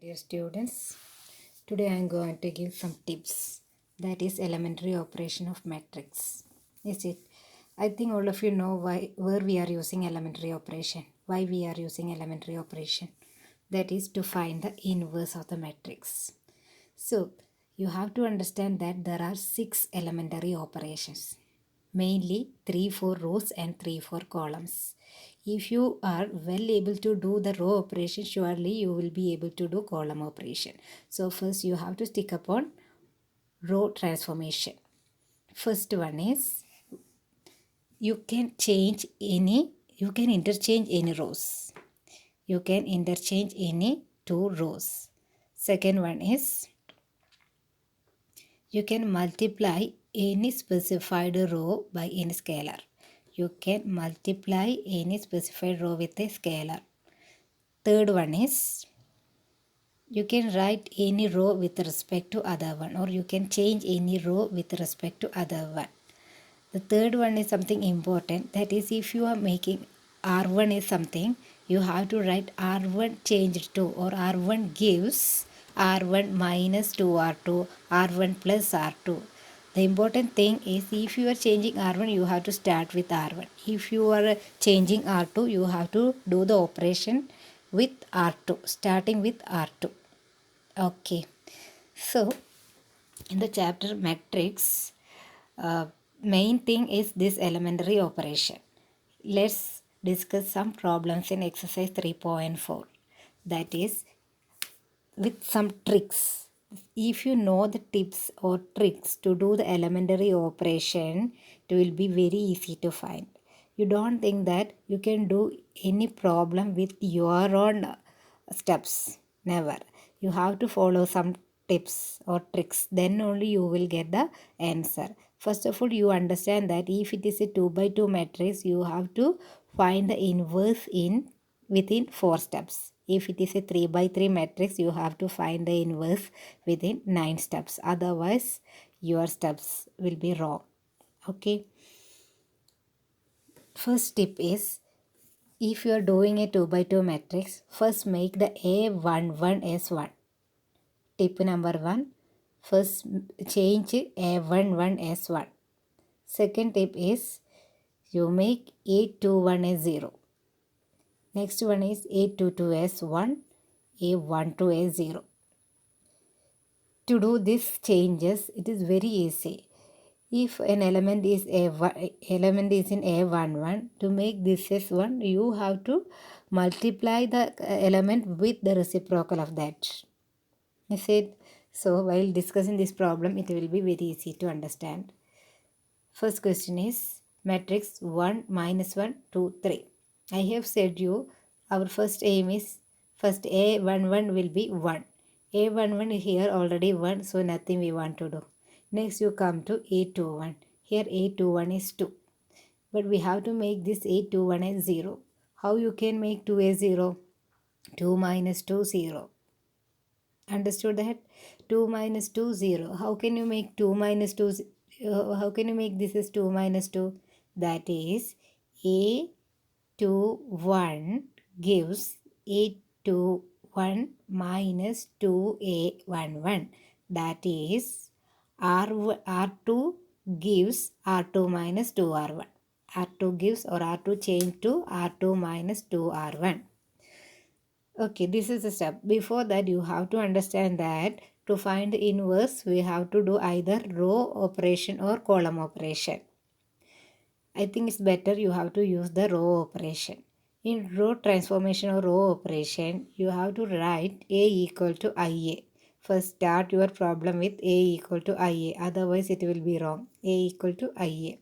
Dear students, today I am going to give some tips, that is elementary operation of matrix. Is it? I think all of you know where we are using elementary operation. Why we are using elementary operation? That is to find the inverse of the matrix. So you have to understand that there are 6 elementary operations, mainly 3-4 rows and 3-4 columns. If you are well able to do the row operation, surely you will be able to do column operation. So first you have to stick upon row transformation. First one is you can interchange any rows. You can interchange any 2 rows. Second one is you can multiply any specified row by any scalar. You can multiply any specified row with a scalar. Third one is you can write any row with respect to other one, or you can change any row with respect to other one. The third one is something important, that is if you are making R1 is something, you have to write R1 changed to, or R1 gives R1 minus 2R2, R1 plus R2. The important thing is if you are changing R1, you have to start with R1. If you are changing R2, you have to do the operation with R2, starting with R2. Okay. So, in the chapter matrix, main thing is this elementary operation. Let's discuss some problems in exercise 3.4. That is with some tricks. If you know the tips or tricks to do the elementary operation, it will be very easy to find. You don't think that you can do any problem with your own steps. Never. You have to follow some tips or tricks. Then only you will get the answer. First of all, you understand that if it is a 2 by 2 matrix, you have to find the inverse within 4 steps. If it is a 3 by 3 matrix, you have to find the inverse within 9 steps. Otherwise, your steps will be wrong. Okay. First tip is, if you are doing a 2 by 2 matrix, first make the A11 as 1. Tip number 1, first change A11 as 1. Second tip is, you make A21 as 0. Next one is A22 as 1, A12 as 0. To do these changes, it is very easy. If an element is in A11, to make this as 1, you have to multiply the element with the reciprocal of that. I said, so while discussing this problem, it will be very easy to understand. First question is matrix 1, minus 1, 2, 3. I have said you our first aim is first A11 will be 1. A11 here already 1, so nothing we want to do. Next you come to A21. Here A21 is 2. But we have to make this A21 as 0. How you can make 2 as 0? 2 minus 2, 0. Understood that? 2 minus 2, 0. How can you make 2 minus 2? How can you make this as 2 minus 2? That is A21 gives A21 minus 2A11. That is R2 gives R2 minus 2R1. R2 gives, or R2 change to R2 minus 2R1. Okay, this is a step. Before that, you have to understand that to find the inverse, we have to do either row operation or column operation. I think it's better you have to use the row operation. In row transformation or row operation, you have to write A equal to IA. First, start your problem with A equal to IA. Otherwise, it will be wrong. A equal to IA.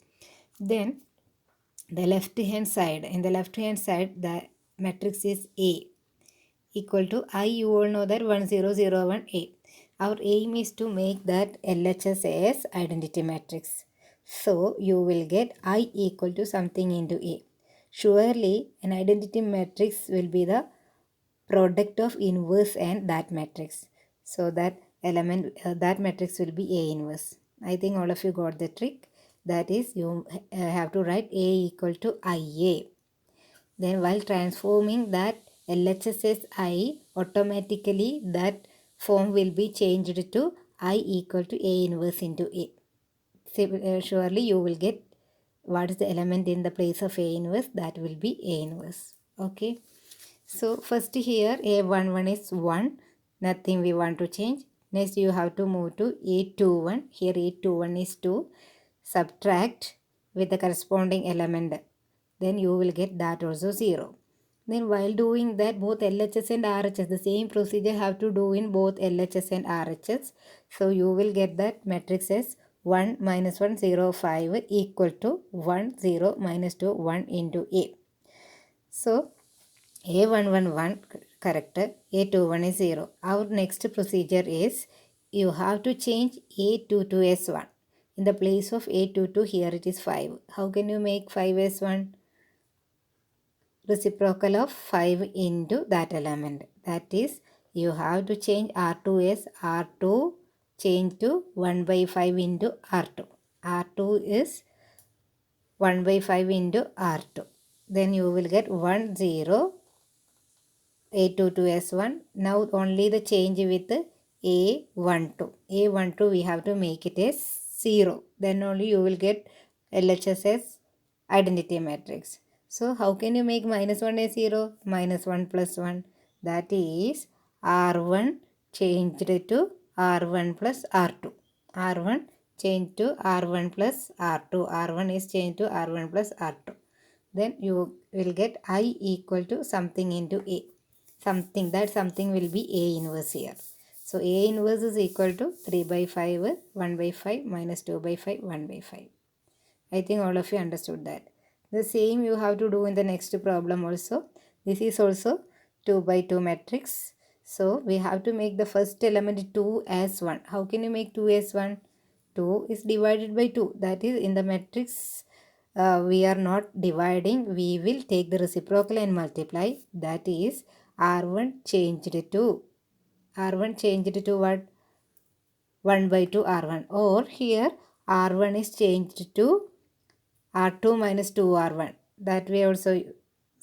Then, the left hand side. In the left hand side, the matrix is A equal to I. You all know that 1001A. Our aim is to make that LHS as identity matrix. So you will get I equal to something into A. Surely an identity matrix will be the product of inverse and that matrix. So that that matrix will be A inverse. I think all of you got the trick. That is, you have to write A equal to IA. Then while transforming that LHS is I, automatically that form will be changed to I equal to A inverse into A. Surely you will get what is the element in the place of A inverse, that will be A inverse. Okay. So first here A11 is 1, nothing we want to change. Next you have to move to A21. Here A21 is 2. Subtract with the corresponding element. Then you will get that also 0. Then while doing that, both LHS and RHS, the same procedure have to do in both LHS and RHS. So you will get that matrix as 1 minus 1 0 5 equal to 1 0 minus 2 1 into A. So A111 correct, A21 is 0. Our next procedure is you have to change A22 as 1. In the place of A22 here it is 5. How can you make 5 as 1? Reciprocal of 5 into that element. That is, you have to change R2 as R2 change to 1 by 5 into R2. R2 is 1 by 5 into R2. Then you will get 1 0 A22 as 1. Now only the change with A12. A12 we have to make it as 0. Then only you will get LHS as identity matrix. So how can you make minus 1 as 0? Minus 1 plus 1. That is R1 changed to R1 plus R2. R1 changed to R1 plus R2. R1 is changed to R1 plus R2. Then you will get I equal to something into A. Something will be A inverse here. So A inverse is equal to 3 by 5, 1 by 5 minus 2 by 5, 1 by 5. I think all of you understood that. The same you have to do in the next problem also. This is also 2 by 2 matrix. So we have to make the first element 2 as 1. How can you make 2 as 1? 2 is divided by 2. That is, in the matrix we are not dividing. We will take the reciprocal and multiply. That is R1 changed to what? 1 by 2 R1. Or here R1 is changed to R2 minus 2 R1. That way also,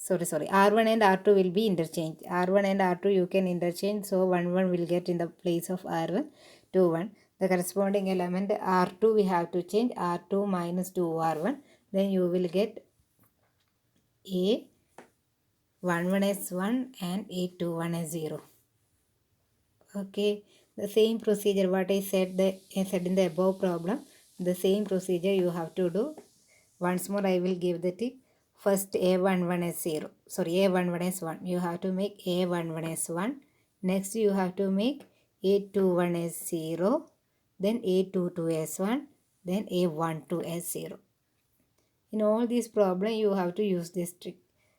R1 and R2 will be interchanged. R1 and R2 you can interchange. So 1 1 will get in the place of R1, 2 1. The corresponding element R2 we have to change, R2 minus 2 R1. Then you will get A 1 1 as 1 and A 2 1 as 0. Okay, the same procedure what I said in the above problem, the same procedure you have to do. Once more I will give the tip. First A11 as 0. Sorry, A11 as 1. You have to make A11 as 1. Next you have to make A21 as 0. Then A22 as 1. Then A12 as 0. In all these problems you have to use this trick.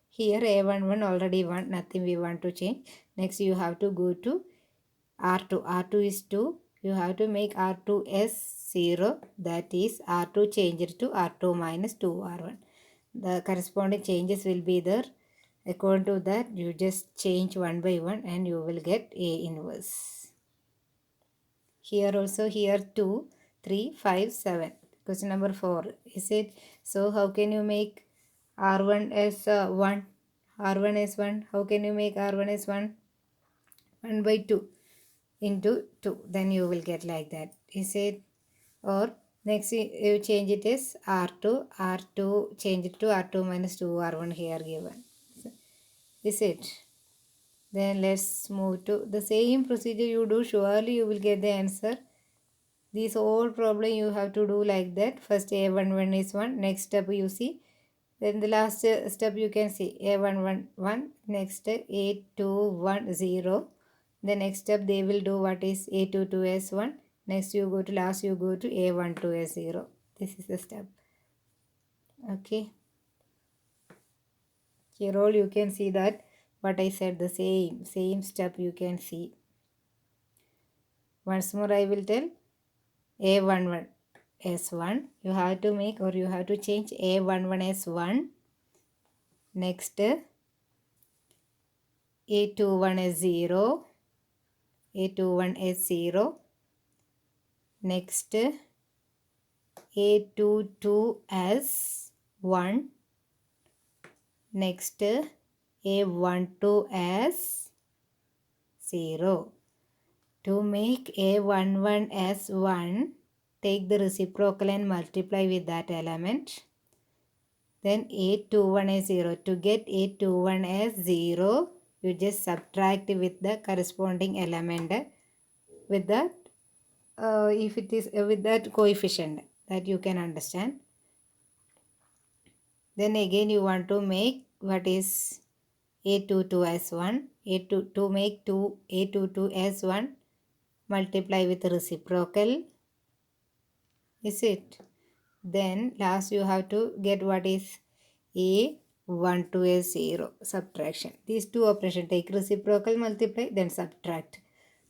Here A11 already 1. Nothing we want to change. Next you have to go to R2. R2 is 2. You have to make R2 as 0. That is R2 changed to R2 minus 2 R1. The corresponding changes will be there. According to that, you just change one by one and you will get A inverse. Here also, here 2, 3, 5, 7. Question number 4. Is it? So how can you make R1 as 1? R1 as 1. How can you make R1 as 1? 1 by 2 into 2. Then you will get like that. Is it? Or next you change it as R2 change it to R2 minus 2 R1 here given. Is it? Then let's move to the same procedure you do. Surely you will get the answer. This whole problem you have to do like that. First A11 is 1. Next step you see. Then the last step you can see A11 1. Next A21 0. The next step they will do what is A22 as 1. Next you go to last you go to A12 as 0. This is the step. Okay. Here all you can see that what I said, the same step you can see. Once more I will tell. A11 as 1. You have to make or you have to change A11 as 1. Next A21 as 0. A21 as 0. Next A22 as 1. Next A12 as 0. To make A11 as 1, take the reciprocal and multiply with that element. Then A21 is 0. To get A21 as 0, you just subtract with the corresponding element with that, if it is with that coefficient that you can understand. Then again you want to make what is A22 as 1. To make A22 as 1, multiply with reciprocal. Is it? Then last you have to get what is A12 as 0. Subtraction. These two operations, take reciprocal, multiply, then subtract.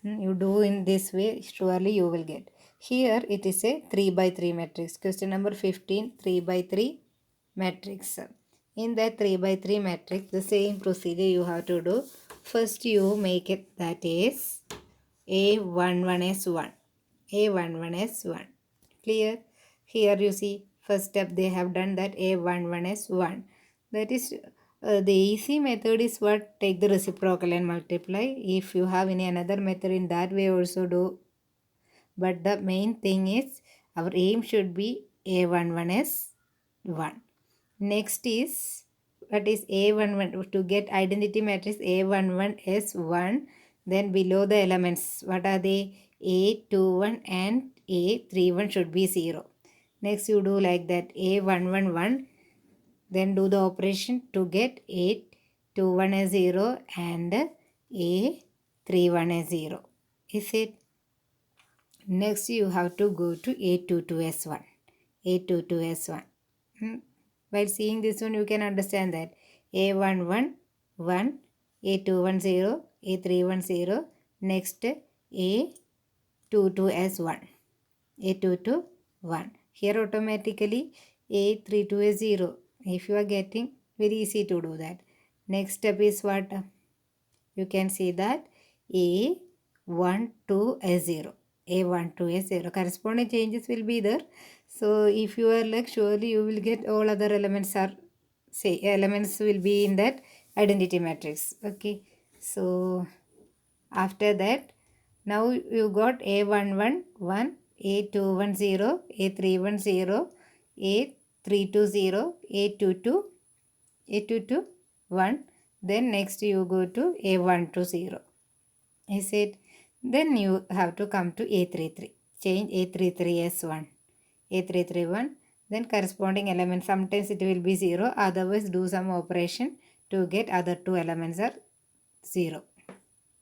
You do in this way, surely you will get. Here it is a 3 by 3 matrix. Question number 15, 3 by 3 matrix. In that 3 by 3 matrix, the same procedure you have to do. First you make it, that is A11 as 1. A11 as 1. Clear? Here you see, first step they have done that A11 as 1. That is, the easy method is what? Take the reciprocal and multiply. If you have any another method, in that way also do. But the main thing is, our aim should be A11 as 1. Next is, what is A11? To get identity matrix A11 as 1, then below the elements, what are they? A21 and A31 should be 0. Next you do like that, A111, then do the operation to get A21 as 0 and A31 as 0. Is it? Next you have to go to A22 as 1. A22 as 1. While seeing this one, you can understand that A11 1, A21 0, A31 0. Next A22 as 1. A22 1. Here automatically A32 is 0. If you are getting, very easy to do that. Next step is what? You can see that A12 as 0. A12 as 0. Corresponding changes will be there. So if you are like, surely you will get all other elements are, say, elements will be in that identity matrix. Okay. So after that, now you got A11 1, A21 0, A31 0, A32 0, A22 1. Then next you go to A12 0. Is it? Then you have to come to A33. Change A33 as 1. A33 1. Then corresponding element, sometimes it will be 0. Otherwise do some operation to get other two elements are 0.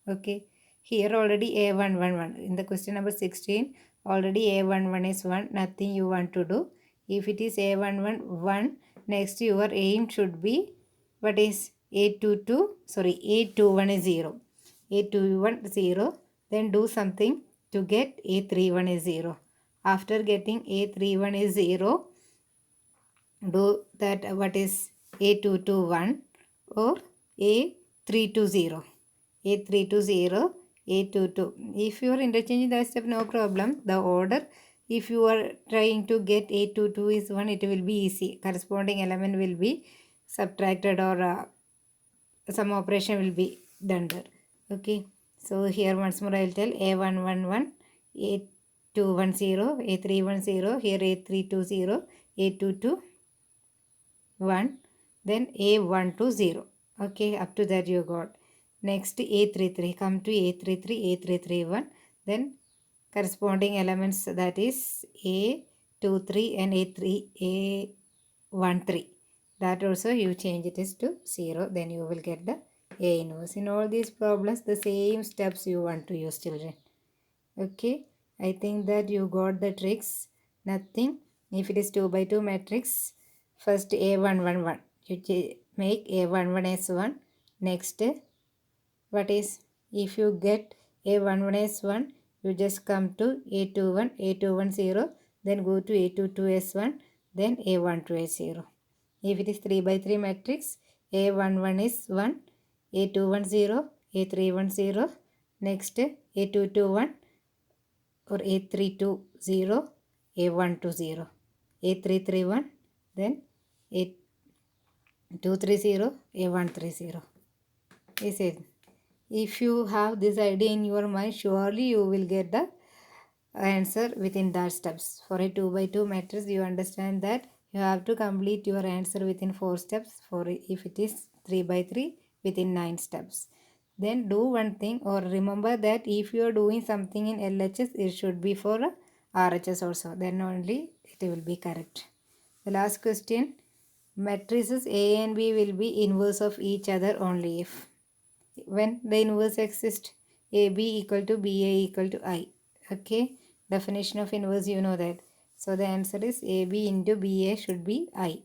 Okay. Here already A111. In the question number 16, already A11 is 1. Nothing you want to do. If it is A11 1, next your aim should be, what is A21 is 0. A21 0. Then do something to get A31 is 0. After getting A31 is 0, do that, what is A22 1 or A32 0. A32 0, A22. If you are interchanging that step, no problem. The order, if you are trying to get A22 is 1, it will be easy. Corresponding element will be subtracted or some operation will be done there. Okay. So here once more I will tell A111, A210, A310, here A320, A22 1, then A120. Okay, up to that you got. Next A33, come to A33, A331, then corresponding elements, that is A23 and A13. That also you change it is to 0, then you will get the A inverse. In all these problems, the same steps you want to use, children. Okay, I think that you got the tricks. Nothing. If it is 2 by 2 matrix, first A111, you make A11 as 1. Next, what is, if you get A11 as 1, you just come to A21, A21 0, then go to A22 as 1, then A12 as 0. If it is 3 by 3 matrix, A11 is 1, A21 0, A31 0, next A22 1 or A32 0, A12 0, A33 1, then A230, A130. Is it? If you have this idea in your mind, surely you will get the answer within that steps. For a 2 by 2 matrix, you understand that you have to complete your answer within 4 steps. For if it is 3 by 3, within 9 steps. Then do one thing, or remember that if you are doing something in LHS, it should be for RHS also. Then only it will be correct. The last question, matrices A and B will be inverse of each other only if. When the inverse exists, AB equal to BA equal to I. Okay, definition of inverse, you know that. So the answer is AB into BA should be I.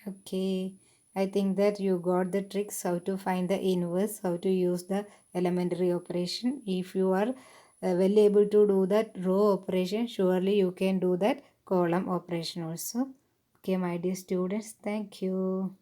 Okay, I think that you got the tricks how to find the inverse, how to use the elementary operation. If you are well able to do that row operation, surely you can do that column operation also. Okay, my dear students, thank you.